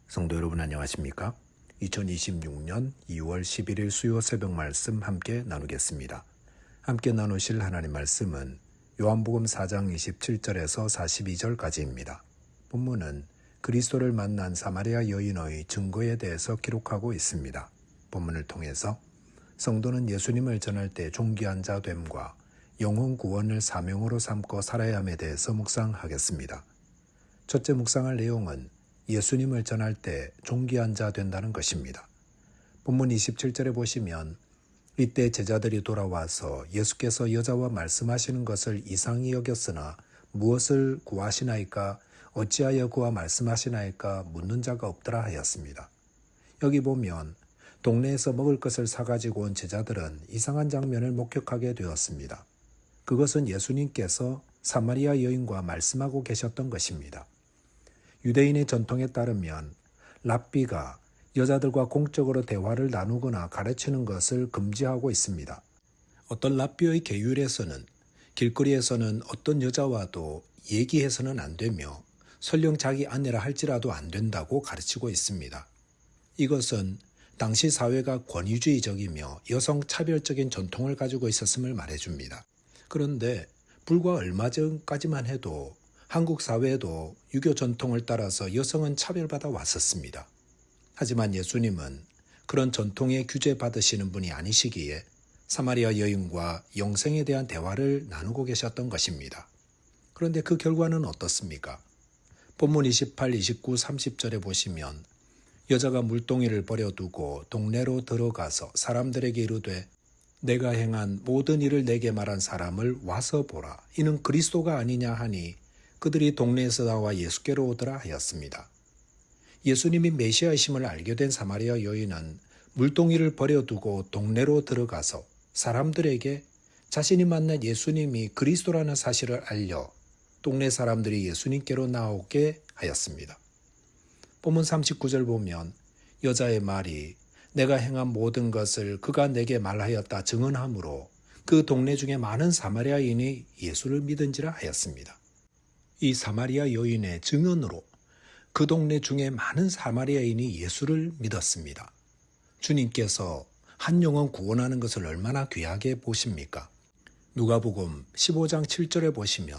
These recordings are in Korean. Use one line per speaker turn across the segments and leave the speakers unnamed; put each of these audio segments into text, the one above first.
성도 여러분 안녕하십니까? 2026년 2월 11일 수요 새벽 말씀 함께 나누겠습니다. 함께 나누실 하나님 말씀은 요한복음 4장 27절에서 42절까지입니다. 본문은 그리스도를 만난 사마리아 여인의 증거에 대해서 기록하고 있습니다. 본문을 통해서 성도는 예수님을 전할 때 존귀한 자 됨과 영혼 구원을 사명으로 삼고 살아야 함에 대해서 묵상하겠습니다. 첫째 묵상할 내용은 예수님을 전할 때 존귀한 자 된다는 것입니다. 본문 27절에 보시면 이때 제자들이 돌아와서 예수께서 여자와 말씀하시는 것을 이상히 여겼으나 무엇을 구하시나이까 어찌하여 그와 말씀하시나이까 묻는 자가 없더라 하였습니다. 여기 보면 동네에서 먹을 것을 사가지고 온 제자들은 이상한 장면을 목격하게 되었습니다. 그것은 예수님께서 사마리아 여인과 말씀하고 계셨던 것입니다. 유대인의 전통에 따르면 랍비가 여자들과 공적으로 대화를 나누거나 가르치는 것을 금지하고 있습니다. 어떤 랍비의 계율에서는 길거리에서는 어떤 여자와도 얘기해서는 안 되며 설령 자기 아내라 할지라도 안 된다고 가르치고 있습니다. 이것은 당시 사회가 권위주의적이며 여성 차별적인 전통을 가지고 있었음을 말해줍니다. 그런데 불과 얼마 전까지만 해도 한국 사회에도 유교 전통을 따라서 여성은 차별받아 왔었습니다. 하지만 예수님은 그런 전통에 규제받으시는 분이 아니시기에 사마리아 여인과 영생에 대한 대화를 나누고 계셨던 것입니다. 그런데 그 결과는 어떻습니까? 본문 28, 29, 30절에 보시면 여자가 물동이를 버려두고 동네로 들어가서 사람들에게 이르되 내가 행한 모든 일을 내게 말한 사람을 와서 보라. 이는 그리스도가 아니냐 하니 그들이 동네에서 나와 예수께로 오더라 하였습니다. 예수님이 메시아이심을 알게 된 사마리아 여인은 물동이를 버려두고 동네로 들어가서 사람들에게 자신이 만난 예수님이 그리스도라는 사실을 알려 동네 사람들이 예수님께로 나오게 하였습니다. 본문 39절 보면 여자의 말이 내가 행한 모든 것을 그가 내게 말하였다 증언하므로 그 동네 중에 많은 사마리아인이 예수를 믿은지라 하였습니다. 이 사마리아 여인의 증언으로 그 동네 중에 많은 사마리아인이 예수를 믿었습니다. 주님께서 한 영혼 구원하는 것을 얼마나 귀하게 보십니까? 누가복음 15장 7절에 보시면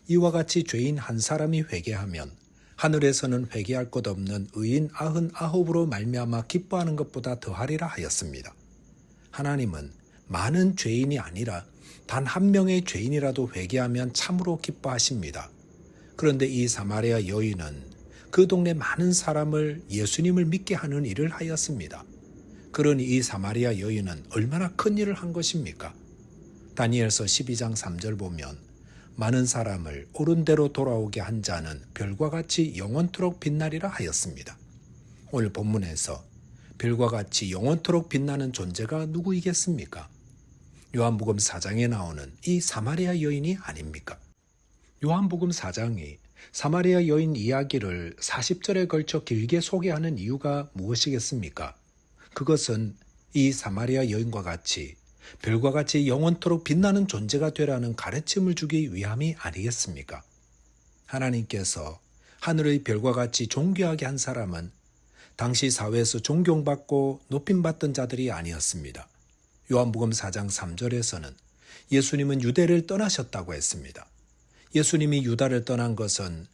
이와 같이 죄인 한 사람이 회개하면 하늘에서는 회개할 것 없는 의인 99으로 말미암아 기뻐하는 것보다 더하리라 하였습니다. 하나님은 많은 죄인이 아니라 단 한 명의 죄인이라도 회개하면 참으로 기뻐하십니다. 그런데 이 사마리아 여인은 그 동네 많은 사람을 예수님을 믿게 하는 일을 하였습니다. 그러니 이 사마리아 여인은 얼마나 큰 일을 한 것입니까? 다니엘서 12장 3절 보면 많은 사람을 옳은 대로 돌아오게 한 자는 별과 같이 영원토록 빛나리라 하였습니다. 오늘 본문에서 별과 같이 영원토록 빛나는 존재가 누구이겠습니까? 요한복음 4장에 나오는 이 사마리아 여인이 아닙니까? 요한복음 4장이 사마리아 여인 이야기를 40절에 걸쳐 길게 소개하는 이유가 무엇이겠습니까? 그것은 이 사마리아 여인과 같이 별과 같이 영원토록 빛나는 존재가 되라는 가르침을 주기 위함이 아니겠습니까? 하나님께서 하늘의 별과 같이 존귀하게 한 사람은 당시 사회에서 존경받고 높임받던 자들이 아니었습니다. 요한복음 4장 3절에서는 예수님은 유대를 떠나셨다고 했습니다. 예수님이 유다를 떠난 것은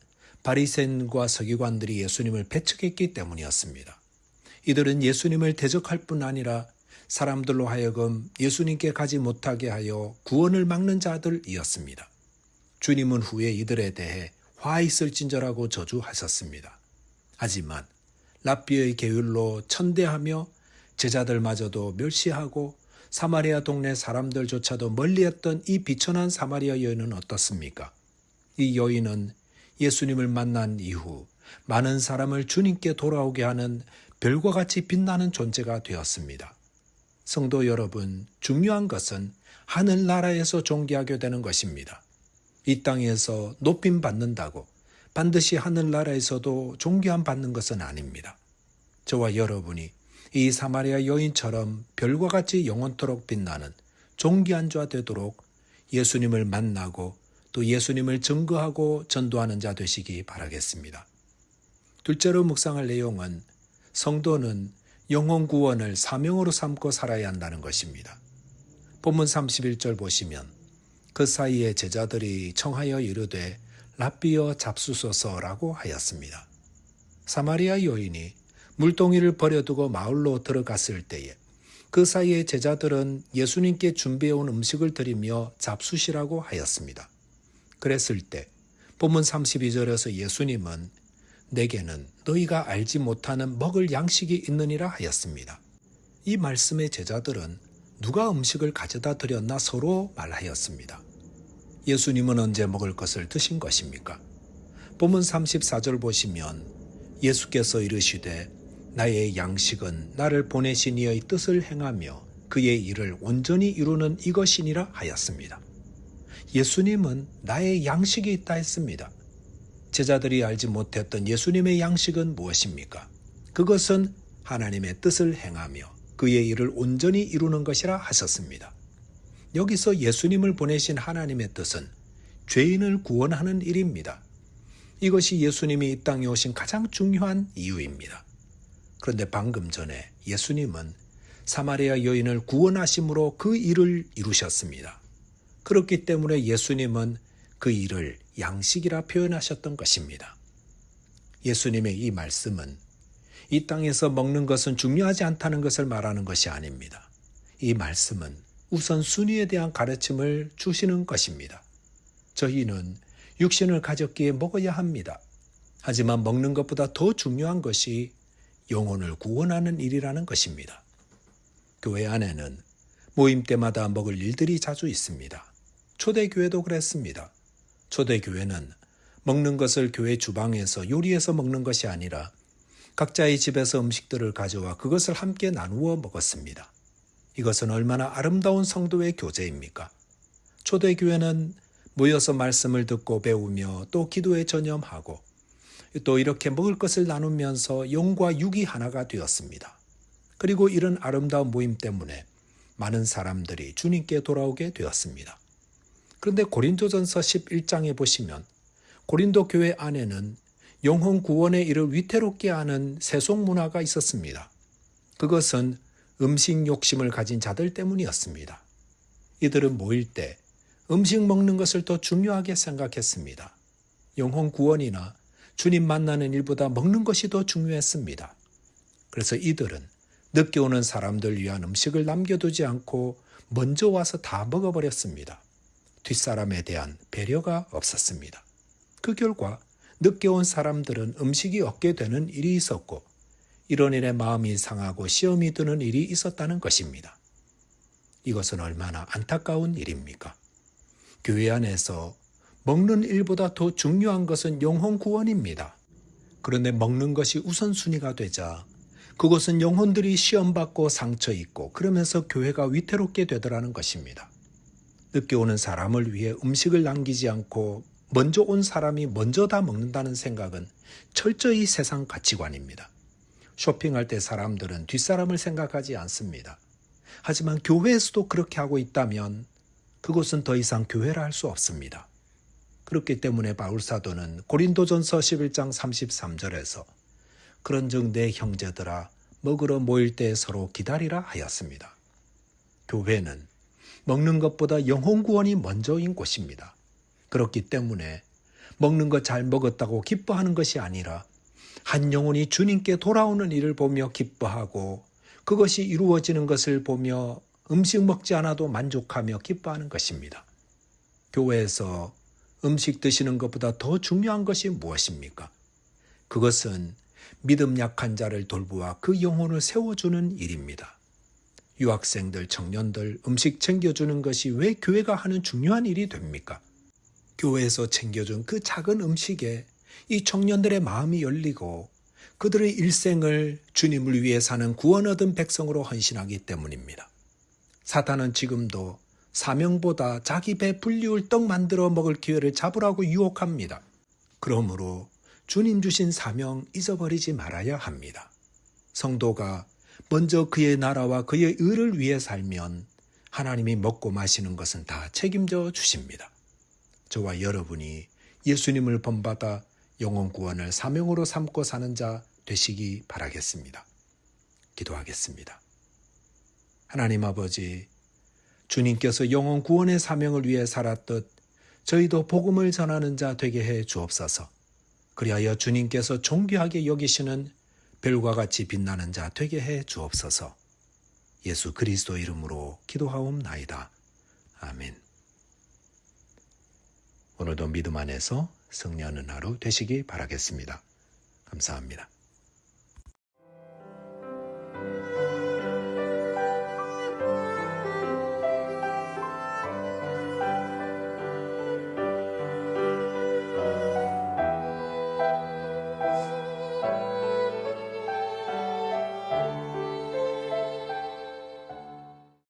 바리새인과 서기관들이 예수님을 배척했기 때문이었습니다. 이들은 예수님을 대적할 뿐 아니라 사람들로 하여금 예수님께 가지 못하게 하여 구원을 막는 자들이었습니다. 주님은 후에 이들에 대해 화 있을진저라고 저주하셨습니다. 하지만 랍비의 계율로 천대하며 제자들마저도 멸시하고 사마리아 동네 사람들조차도 멀리했던 이 비천한 사마리아 여인은 어떻습니까? 이 여인은 예수님을 만난 이후 많은 사람을 주님께 돌아오게 하는 별과 같이 빛나는 존재가 되었습니다. 성도 여러분, 중요한 것은 하늘나라에서 존귀하게 되는 것입니다. 이 땅에서 높임 받는다고 반드시 하늘나라에서도 존귀함 받는 것은 아닙니다. 저와 여러분이 이 사마리아 여인처럼 별과 같이 영원토록 빛나는 존귀한 자 되도록 예수님을 만나고 또 예수님을 증거하고 전도하는 자 되시기 바라겠습니다. 둘째로 묵상할 내용은 성도는 영혼 구원을 사명으로 삼고 살아야 한다는 것입니다. 본문 31절 보시면 그 사이에 제자들이 청하여 이르되 랍비여 잡수소서라고 하였습니다. 사마리아 여인이 물동이를 버려두고 마을로 들어갔을 때에 그 사이에 제자들은 예수님께 준비해온 음식을 드리며 잡수시라고 하였습니다. 그랬을 때 본문 32절에서 예수님은 내게는 너희가 알지 못하는 먹을 양식이 있느니라 하였습니다. 이 말씀에 제자들은 누가 음식을 가져다 드렸나 서로 말하였습니다. 예수님은 언제 먹을 것을 드신 것입니까? 본문 34절 보시면 예수께서 이르시되 나의 양식은 나를 보내신 이의 뜻을 행하며 그의 일을 온전히 이루는 이것이니라 하였습니다. 예수님은 나의 양식이 있다 했습니다. 제자들이 알지 못했던 예수님의 양식은 무엇입니까? 그것은 하나님의 뜻을 행하며 그의 일을 온전히 이루는 것이라 하셨습니다. 여기서 예수님을 보내신 하나님의 뜻은 죄인을 구원하는 일입니다. 이것이 예수님이 이 땅에 오신 가장 중요한 이유입니다. 그런데 방금 전에 예수님은 사마리아 여인을 구원하심으로 그 일을 이루셨습니다. 그렇기 때문에 예수님은 그 일을 양식이라 표현하셨던 것입니다. 예수님의 이 말씀은 이 땅에서 먹는 것은 중요하지 않다는 것을 말하는 것이 아닙니다. 이 말씀은 우선 순위에 대한 가르침을 주시는 것입니다. 저희는 육신을 가졌기에 먹어야 합니다. 하지만 먹는 것보다 더 중요한 것이 영혼을 구원하는 일이라는 것입니다. 교회 안에는 모임 때마다 먹을 일들이 자주 있습니다. 초대교회도 그랬습니다. 초대교회는 먹는 것을 교회 주방에서 요리해서 먹는 것이 아니라 각자의 집에서 음식들을 가져와 그것을 함께 나누어 먹었습니다. 이것은 얼마나 아름다운 성도의 교제입니까? 초대교회는 모여서 말씀을 듣고 배우며 또 기도에 전념하고 또 이렇게 먹을 것을 나누면서 영과 육이 하나가 되었습니다. 그리고 이런 아름다운 모임 때문에 많은 사람들이 주님께 돌아오게 되었습니다. 그런데 고린도전서 11장에 보시면 고린도 교회 안에는 영혼 구원의 일을 위태롭게 하는 세속 문화가 있었습니다. 그것은 음식 욕심을 가진 자들 때문이었습니다. 이들은 모일 때 음식 먹는 것을 더 중요하게 생각했습니다. 영혼 구원이나 주님 만나는 일보다 먹는 것이 더 중요했습니다. 그래서 이들은 늦게 오는 사람들 위한 음식을 남겨두지 않고 먼저 와서 다 먹어버렸습니다. 뒷사람에 대한 배려가 없었습니다. 그 결과 늦게 온 사람들은 음식이 없게 되는 일이 있었고 이런 일에 마음이 상하고 시험이 드는 일이 있었다는 것입니다. 이것은 얼마나 안타까운 일입니까? 교회 안에서 먹는 일보다 더 중요한 것은 영혼 구원입니다. 그런데 먹는 것이 우선순위가 되자 그것은 영혼들이 시험받고 상처 입고 그러면서 교회가 위태롭게 되더라는 것입니다. 늦게 오는 사람을 위해 음식을 남기지 않고 먼저 온 사람이 먼저 다 먹는다는 생각은 철저히 세상 가치관입니다. 쇼핑할 때 사람들은 뒷사람을 생각하지 않습니다. 하지만 교회에서도 그렇게 하고 있다면 그것은 더 이상 교회라 할 수 없습니다. 그렇기 때문에 바울사도는 고린도전서 11장 33절에서 그런즉 내 형제들아 먹으러 모일 때 서로 기다리라 하였습니다. 교회는 먹는 것보다 영혼 구원이 먼저인 곳입니다. 그렇기 때문에 먹는 것 잘 먹었다고 기뻐하는 것이 아니라 한 영혼이 주님께 돌아오는 일을 보며 기뻐하고 그것이 이루어지는 것을 보며 음식 먹지 않아도 만족하며 기뻐하는 것입니다. 교회에서 음식 드시는 것보다 더 중요한 것이 무엇입니까? 그것은 믿음 약한 자를 돌보아 그 영혼을 세워주는 일입니다. 유학생들, 청년들 음식 챙겨주는 것이 왜 교회가 하는 중요한 일이 됩니까? 교회에서 챙겨준 그 작은 음식에 이 청년들의 마음이 열리고 그들의 일생을 주님을 위해 사는 구원 얻은 백성으로 헌신하기 때문입니다. 사탄은 지금도 사명보다 자기 배 불리울 떡 만들어 먹을 기회를 잡으라고 유혹합니다. 그러므로 주님 주신 사명 잊어버리지 말아야 합니다. 성도가 먼저 그의 나라와 그의 의를 위해 살면 하나님이 먹고 마시는 것은 다 책임져 주십니다. 저와 여러분이 예수님을 본받아 영혼 구원을 사명으로 삼고 사는 자 되시기 바라겠습니다. 기도하겠습니다. 하나님 아버지, 주님께서 영혼 구원의 사명을 위해 살았듯 저희도 복음을 전하는 자 되게 해 주옵소서. 그리하여 주님께서 존귀하게 여기시는 별과 같이 빛나는 자 되게 해 주옵소서. 예수 그리스도 이름으로 기도하옵나이다. 아멘. 오늘도 믿음 안에서 승리하는 하루 되시기 바라겠습니다. 감사합니다.